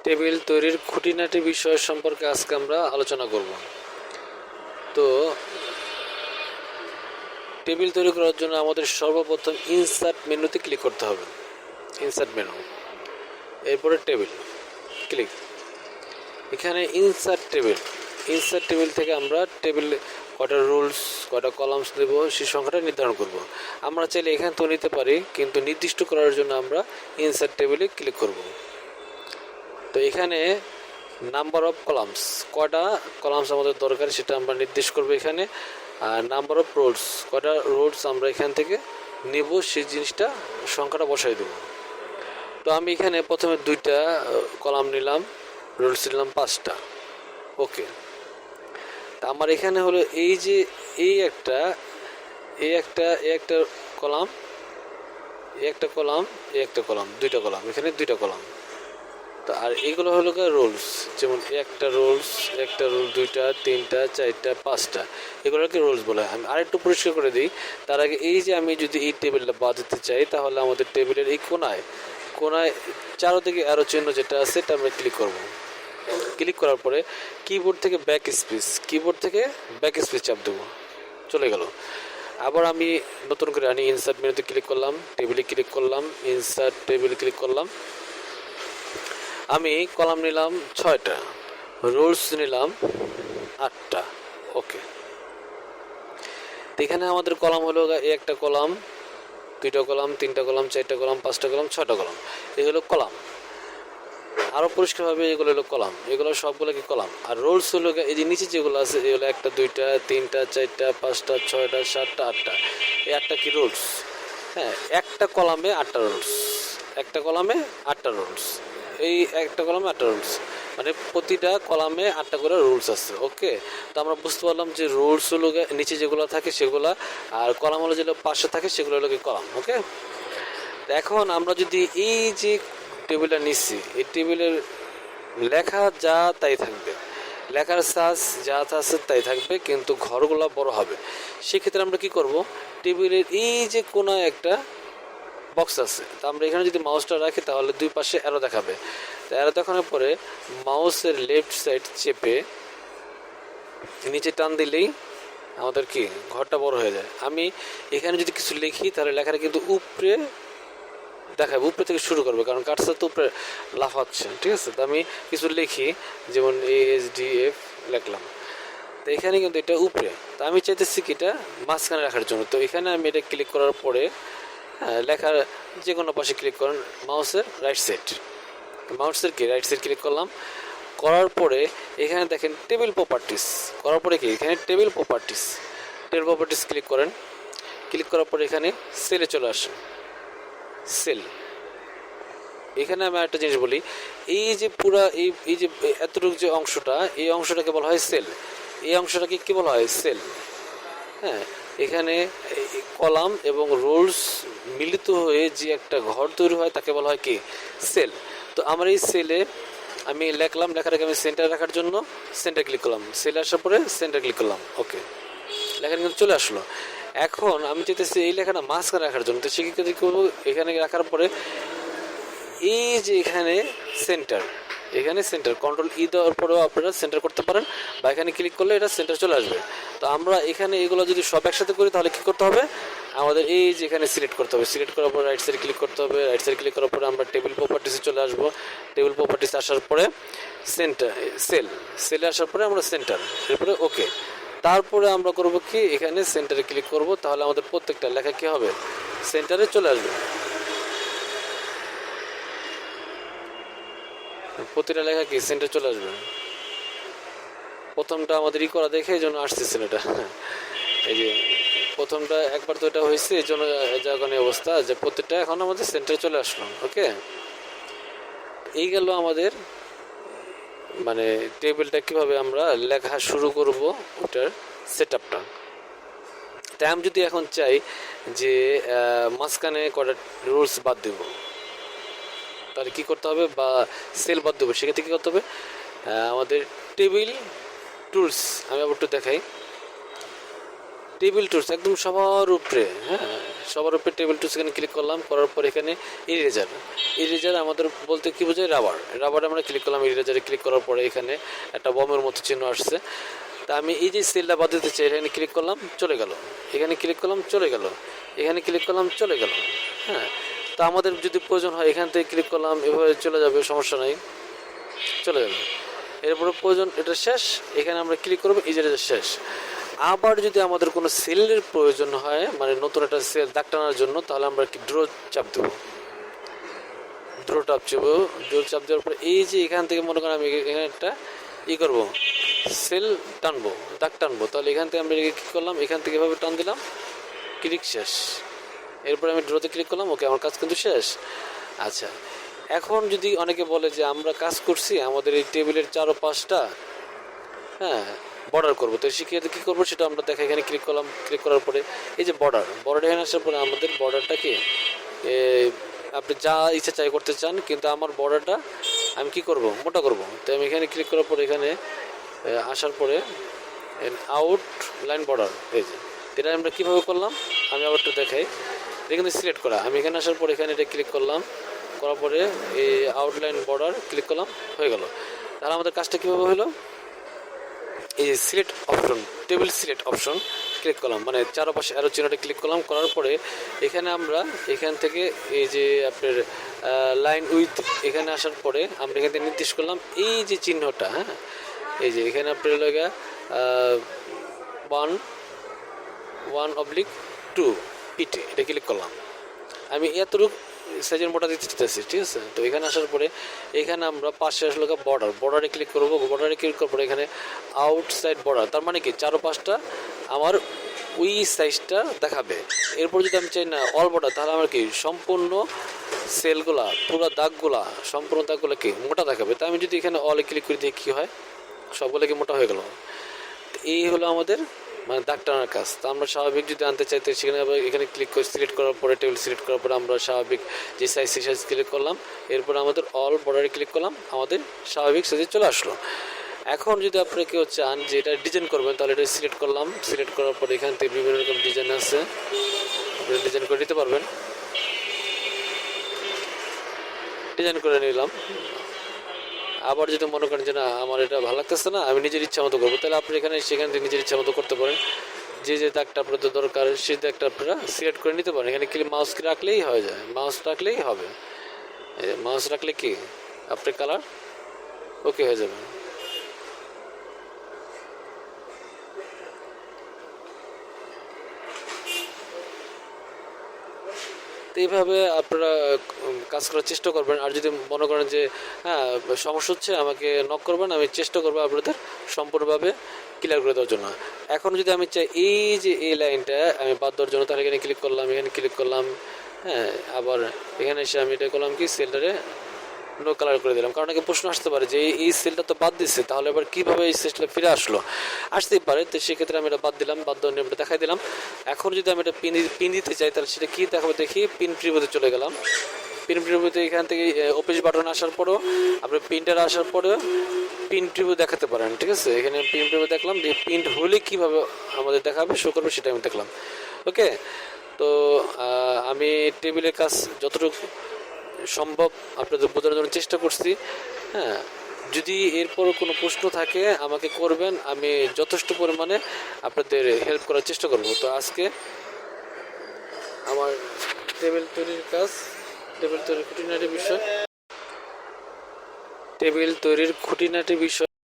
Table তৈরির খুঁটিনাটি বিষয় সম্পর্কে আজকে আমরা আলোচনা করব। তো টেবিল তৈরি করার জন্য আমাদের সর্বপ্রথম ইনসার্ট মেনুতে ক্লিক করতে হবে। ইনসার্ট মেনু, এরপরে টেবিল ক্লিক। এখানে ইনসার্ট টেবিল থেকে আমরা টেবিল কটা রুলস কটা কলামস দেবো সেই সংখ্যাটা নির্ধারণ করব। আমরা চাইলে এখানে তো নিতে পারি, কিন্তু নির্দিষ্ট করার জন্য আমরা ইনসার্ট টেবিলে ক্লিক করব। তো এখানে নাম্বার অফ কলামস, কটা কলামস আমাদের দরকার সেটা আমরা নির্দেশ করব এখানে। আর নাম্বার অফ রোলস, কটা রোলস আমরা এখান থেকে নেব সেই জিনিসটা সংখ্যাটা বসাই দেব। তো আমি এখানে প্রথমে 2টা কলাম নিলাম, রোলস নিলাম 5টা। ওকে, আমার এখানে হলো এই যে এই একটা কলাম, একটা কলাম, 2টা কলাম, এখানে 2টা কলাম। তো আর এগুলো হলো রোলস, যেমন একটা রোল, 2টা, 3টা, 4টা, 5টা, এগুলোকে রোলস বলে। আমি আরেকটু পরিষ্কার করে দিই তার আগে। এই যে আমি যদি এই টেবিলটা বাদ দিতে চাই, তাহলে আমাদের টেবিলের এই কোনায় চারোদিকে আরো চিহ্ন যেটা আছে এটা আমরা ক্লিক করব। ক্লিক করার পরে কিবোর্ড থেকে ব্যাক স্পেস চাপ দেবো, চলে গেল। আবার আমি নতুন করে আনি, ইনসার্ট মেনুতে ক্লিক করলাম, টেবিলে ক্লিক করলাম, ইনসার্ট টেবিলে ক্লিক করলাম। আমি কলাম নিলাম 6টা, রোলস নিলাম 8টা। ওকে, এখানে আমাদের কলাম হলো একটা কলাম, 2টা কলাম, 3টা কলাম, 4টা কলাম, 5টা কলাম, 6টা কলাম, এগুলো কলাম। আরো পরিষ্কারভাবে এগুলো হলো কলাম, এগুলো সবগুলো কি কলাম। আর রোলস হলো এই যে নিচে যেগুলো আছে, এগুলো 1টা, 2টা, 3টা, 4টা, 5টা, 6টা, 7টা, 8টা, এই 8টা কি রোলস। হ্যাঁ, একটা কলামে 8টা রোলস, এই একটা কলামে 8টা রুলস, মানে প্রতিটা কলামে 8টা করে রুলস আছে। ওকে, তো আমরা বুঝতে পারলাম যে রুলস হলো নিচে যেগুলো থাকে সেগুলা, আর কলাম হলো যেগুলো পাশে থাকে সেগুলো হলো কলাম। ওকে, এখন আমরা যদি এই যে টেবিলটা নিচ্ছি, এই টেবিলের লেখা যা তাই থাকবে, লেখার সাইজ যা আছে তাই থাকবে, কিন্তু ঘরগুলো বড় হবে। সেক্ষেত্রে আমরা কি করব, টেবিলের এই যে কোনায় একটা বক্স আছে, তো আমরা এখানে যদি মাউসটা রাখি তাহলে 2 পাশে অ্যারো দেখাবে। তো অ্যারো দেখানোর পরে মাউসের লেফট সাইড চেপে নিচে টান দিলেই আমাদের কি ঘরটা বড় হয়ে যায়। আমি এখানে যদি কিছু লিখি তাহলে লেখাটা কিন্তু উপরে দেখাবে, উপরে থেকে শুরু করবে, কারণ কার্সার তো উপরে লাফাচ্ছে। ঠিক আছে, তো আমি কিছু লিখি, যেমন ASDF লিখলাম, তো এখানে কিন্তু এটা উপরে। তো আমি চাইতেছি কি এটা মাঝখানে রাখার জন্য। তো এখানে আমি এটা ক্লিক করার পরে লেখার যে কোনো পাশে ক্লিক করেন, মাউসের রাইট সাইড ক্লিক করলাম। করার পরে এখানে দেখেন টেবিল প্রপার্টিস, করার পরে কি এখানে টেবিল প্রপার্টিস ক্লিক করেন। ক্লিক করার পরে এখানে সেলে চলে আসেন, সেল। এখানে আমি একটা জিনিস বলি, এই যে পুরা এই যে এতটুকু যে অংশটা, এই অংশটাকে বলা হয় সেল। এই অংশটাকে কি বলা হয়, সেল। হ্যাঁ, এখানে কলাম এবং রোলস মিলিত হয়ে যে একটা ঘর তৈরি হয় তাকে বলা হয় কি, সেল। তো আমার এই সেলে আমি লেখলাম, লেখাটাকে আমি সেন্টার রাখার জন্য সেন্টার ক্লিক করলাম, সেলে আসার পরে সেন্টার ক্লিক করলাম। ওকে, লেখাটা কিন্তু চলে আসলো। এখন আমি চাইতেছি এই লেখাটা মাঝখানে রাখার জন্য, তো সেক্ষেত্রে কি করবো, এখানে রাখার পরে এই যে এখানে সেন্টার Ctrl+E দেওয়ার পরেও আপনারা সেন্টার করতে পারেন, বা এখানে ক্লিক করলে এটা সেন্টার চলে আসবে। তো আমরা এখানে এগুলো যদি সব একসাথে করি তাহলে কি করতে হবে, আমাদের এই যে এখানে সিলেক্ট করতে হবে, সিলেক্ট করার পর রাইট সাইড ক্লিক করতে হবে। রাইট সাইড ক্লিক করার পরে আমরা টেবিল প্রপার্টিসে চলে আসবো। টেবিল প্রপার্টিসে আসার পরে সেলে আসার পরে আমরা সেন্টার, এরপরে ওকে। তারপরে আমরা করব কি, এখানে সেন্টারে ক্লিক করব, তাহলে আমাদের প্রত্যেকটা লেখা কি হবে, সেন্টারে চলে আসবে। প্রতিটা লেখা কি সেন্টার চলে আসবে। প্রথমটা আমাদের করা দেখে এই জন্য আসতেছে এটা। এই যে প্রথমটা একবার তো এটা হয়েছে, এই জন্য যখন অবস্থা যে প্রত্যেকটা এখন আমাদের সেন্টারে চলে আসলো। ওকে, এই গেল আমাদের মানে টেবিলটা কিভাবে আমরা লেখা শুরু করব ওটার সেট আপটা। তাই আমি যদি এখন চাই যে মাঝখানে কটা রুলস বাদ দেব, তাহলে কী করতে হবে, বা সেল বাদ দেবো, সেক্ষেত্রে কী করতে হবে, আমাদের টেবিল টুলস, আমি আবার একটু দেখাই, টেবিল টুলস একদম সবার উপরে, হ্যাঁ সবার উপরে টেবিল টুলস এখানে ক্লিক করলাম, করার পর এখানে ইরেজার আমাদের বলতে কি বোঝায়, রাবারে আমরা ক্লিক করলাম। ইরেজারে ক্লিক করার পরে এখানে একটা বমের মতো চিহ্ন আসছে। তা আমি এই যে সেলটা বাদ দিতে চাই, এখানে ক্লিক করলাম, চলে গেল। এখানে ক্লিক করলাম, চলে গেল। এখানে ক্লিক করলাম, চলে গেল। হ্যাঁ, তা আমাদের যদি প্রয়োজন হয় এখান থেকে ক্লিক করলাম, এভাবে চলে যাবে, সমস্যা নাই, চলে যাবে। এরপরে প্রয়োজন, এটা শেষ, এখানে আমরা ক্লিক করবো, ইরেজার শেষ। আবার যদি আমাদের কোনো সেলের প্রয়োজন হয়, মানে নতুন একটা সেল দাগ টানার জন্য, তাহলে আমরা কি ড্র চাপ দেবো, ড্র চাপ দেওয়ার পরে এই যে এখান থেকে মনে করেন আমি এখানে একটা করবো, সেল টানবো, দাগ টানবো, তাহলে এখান থেকে আমরা কী করলাম, এখান থেকে এভাবে টান দিলাম, ক্লিক শেষ। এরপরে আমি ড্রতে ক্লিক করলাম, ওকে, আমার কাজ কিন্তু শেষ। আচ্ছা, এখন যদি অনেকে বলে যে আমরা কাজ করছি, আমাদের এই টেবিলের 4 ও 5টা হ্যাঁ বর্ডার করবো, তো শিখিয়ে কী করবো সেটা আমরা দেখা। এখানে ক্লিক করলাম, ক্লিক করার পরে এই যে বর্ডার এখানে আসার পরে আমাদের বর্ডারটাকে আপনি যা ইচ্ছা চাই করতে চান, কিন্তু আমার বর্ডারটা আমি কি করব, মোটা করব। তো আমি এখানে ক্লিক করার পরে এখানে আসার পরে আউট লাইন বর্ডার, এই যে এটা আমরা কীভাবে করলাম আমি আবার একটু দেখাই। এটা কিন্তু সিলেক্ট করা, আমি এখানে আসার পরে এখানে এটা ক্লিক করলাম, করার পরে এই আউটলাইন বর্ডার ক্লিক করলাম, হয়ে গেল। তাহলে আমাদের কাজটা কীভাবে হলো, এই যে select option, table select option click করলাম, মানে চারপাশে আরও চিহ্নটা ক্লিক করলাম, করার পরে এখানে আমরা এখান থেকে এই যে আপনার লাইন উইথ, এখানে আসার পরে আমরা এখান থেকে নির্দেশ করলাম এই যে চিহ্নটা, হ্যাঁ, এই যে এখানে আপনার লগা 1/2 পিটি, এটা ক্লিক করলাম। আমি এতটুকু সাইজের মোটা দিতে চাইতেছি, ঠিক আছে। তো এখানে আসার পরে এখানে আমরা পাশে আসলে বর্ডারে ক্লিক করবো, বর্ডারে ক্লিক করার পরে এখানে আউটসাইড বর্ডার, তার মানে কি 4 ও 5টা আমার ওই সাইজটা দেখাবে। এরপর যদি আমি চাই না অল বর্ডার, তাহলে আমার কি সম্পূর্ণ সেলগুলা, পুরো দাগগুলা, সম্পূর্ণ দাগগুলা কি মোটা দেখাবে। তাই আমি যদি এখানে অলে ক্লিক করে দিই, কী হয়, সবগুলো কি মোটা হয়ে গেল। এই হলো আমাদের মানে দাগ টানার কাজ। তো আমরা স্বাভাবিক যদি আনতে চাইতে সেখানে আবার এখানে ক্লিক করে সিলেক্ট করার পরে টেবিল সিলেক্ট করার পরে আমরা স্বাভাবিক যে সাইজ সেই সাইজ ক্লিক করলাম, এরপরে আমাদের অল বর্ডারে ক্লিক করলাম, আমাদের স্বাভাবিক সাইজে চলে আসলো। এখন যদি আপনি কেউ চান যে এটা ডিজাইন করবেন, তাহলে এটা সিলেক্ট করলাম, সিলেক্ট করার পরে এখান থেকে বিভিন্ন রকম ডিজাইন আছে, আপনি ডিজাইন করে নিতে পারবেন, ডিজাইন করে নিলাম। আবার যদি মনে করেন যে না আমার এটা ভালো লাগতেছে না, আমি নিজের ইচ্ছা মতো করবো, তাহলে আপনি সেখান থেকে নিজের ইচ্ছা মতো করতে পারেন। যে দাগটা আপনাদের দরকার সেই দাগটা আপনারা সিলেক্ট করে নিতে পারেন। এখানে ক্লিক মাউস রাখলেই হয়ে যায়, মাউস রাখলেই হবে, মাউস রাখলে কি আপনার কালার ওকে হয়ে যাবে। তো এইভাবে আপনারা কাজ করার চেষ্টা করবেন। আর যদি মনে করেন যে হ্যাঁ সমস্যা হচ্ছে, আমাকে নক করবেন, আমি চেষ্টা করবো আপনাদের সম্পূর্ণভাবে ক্লিয়ার করে দেওয়ার জন্য। এখন যদি আমি চাই এই যে এই লাইনটা আমি বাদ দেওয়ার জন্য, তাহলে এখানে ক্লিক করলাম, এখানে ক্লিক করলাম, হ্যাঁ, আবার এখানে এসে আমি এটা করলাম কি সেলটারে নো কালার করে দিলাম। কারণ অনেকে প্রশ্ন আসতে পারে যে এই সেলটা তো বাদ দিচ্ছে, তাহলে এবার কীভাবে এই সেলটা ফিরে আসলো, আসতেই পারে। তো সেক্ষেত্রে আমি এটা বাদ দিলাম, বাদ দেওয়ার নিয়মটা দেখাই দিলাম। এখন যদি আমি এটা পিন দিতে চাই, তাহলে সেটা কী দেখাবো দেখি, পিন প্রিভিউতে চলে গেলাম। পিন প্রিভিউতে এখান থেকে অফিস বাটন আসার পরেও আপনি প্রিন্টার আসার পরেও পিন প্রিভিউ দেখাতে পারেন, ঠিক আছে। এখানে পিন প্রিভিউ দেখলাম, দিয়ে প্রিন্ট হলে কীভাবে আমাদের দেখাবে, শো করবে, সেটা আমি দেখলাম। ওকে, তো আমি টেবিলের কাজ যতটুকু সম্ভব আপনাদের বোঝানোর জন্য চেষ্টা করছি। হ্যাঁ, যদি এরপর কোনো প্রশ্ন থাকে আমাকে করবেন, আমি যথেষ্ট পরিমাণে আপনাদের হেল্প করার চেষ্টা করব। তো আজকে আমার টেবিল তৈরির কাজ, টেবিল তৈরির খুঁটিনাটি বিষয়